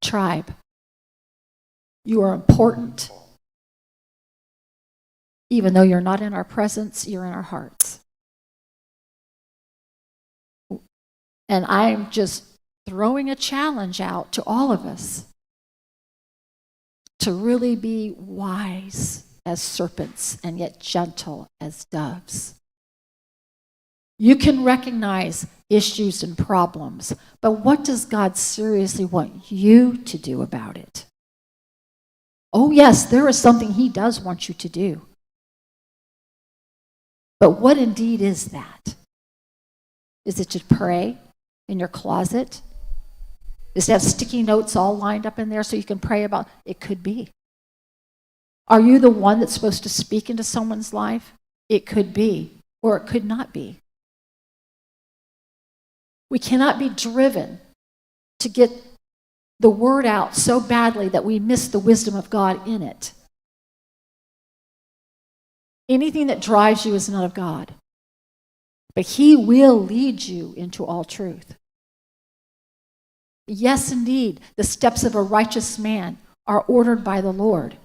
tribe. You are important. Even though you're not in our presence, you're in our hearts. And I'm just throwing a challenge out to all of us to really be wise as serpents and yet gentle as doves. You can recognize issues and problems, but what does God seriously want you to do about it? Oh yes, there is something he does want you to do. But what indeed is that? Is it to pray in your closet? Is it to have sticky notes all lined up in there so you can pray about? It could be. Are you the one that's supposed to speak into someone's life? It could be, or it could not be. We cannot be driven to get the word out so badly that we miss the wisdom of God in it. Anything that drives you is not of God. But he will lead you into all truth. Yes, indeed, the steps of a righteous man are ordered by the Lord.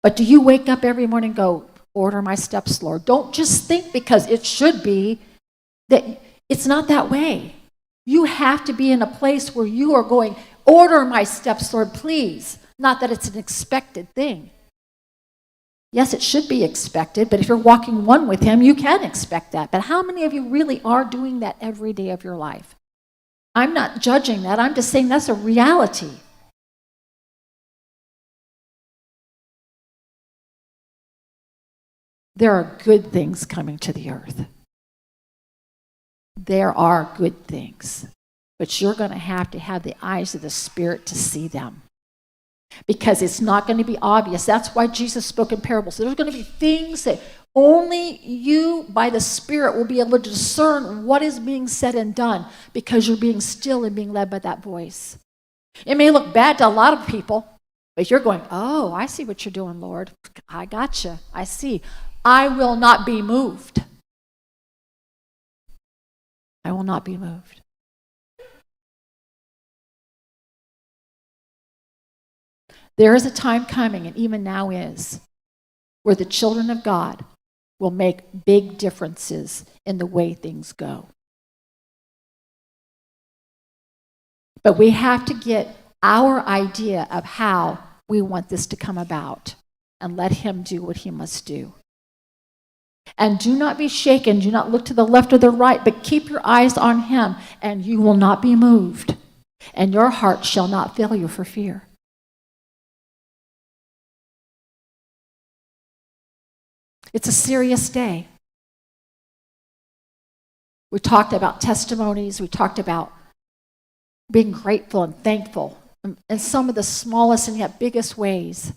But do you wake up every morning and go, order my steps, Lord? Don't just think because it should be that it's not that way. You have to be in a place where you are going, order my steps, Lord, please. Not that it's an expected thing. Yes, it should be expected, but if you're walking one with him, you can expect that. But how many of you really are doing that every day of your life? I'm not judging that. I'm just saying that's a reality. There are good things coming to the earth. There are good things. But you're going to have the eyes of the Spirit to see them. Because it's not going to be obvious. That's why Jesus spoke in parables. There's going to be things that only you, by the Spirit, will be able to discern what is being said and done because you're being still and being led by that voice. It may look bad to a lot of people, but you're going, oh, I see what you're doing, Lord. I got you. I see. I will not be moved. I will not be moved. There is a time coming, and even now is, where the children of God will make big differences in the way things go. But we have to get our idea of how we want this to come about and let him do what he must do. And do not be shaken. Do not look to the left or the right, but keep your eyes on him, and you will not be moved, and your heart shall not fail you for fear. It's a serious day. We talked about testimonies. We talked about being grateful and thankful in some of the smallest and yet biggest ways.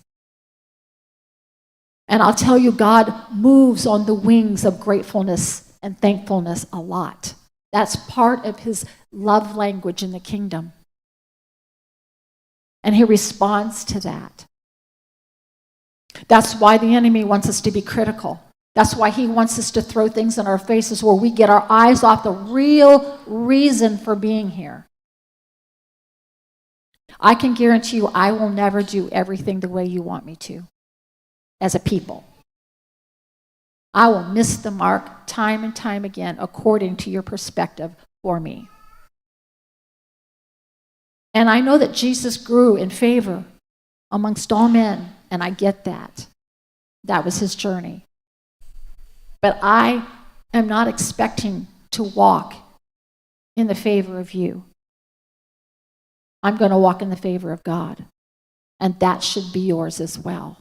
And I'll tell you, God moves on the wings of gratefulness and thankfulness a lot. That's part of his love language in the kingdom. And he responds to that. That's why the enemy wants us to be critical. That's why he wants us to throw things in our faces where we get our eyes off the real reason for being here. I can guarantee you I will never do everything the way you want me to as a people. I will miss the mark time and time again according to your perspective for me. And I know that Jesus grew in favor amongst all men, and I get that. That was his journey. But I am not expecting to walk in the favor of you. I'm going to walk in the favor of God. And that should be yours as well.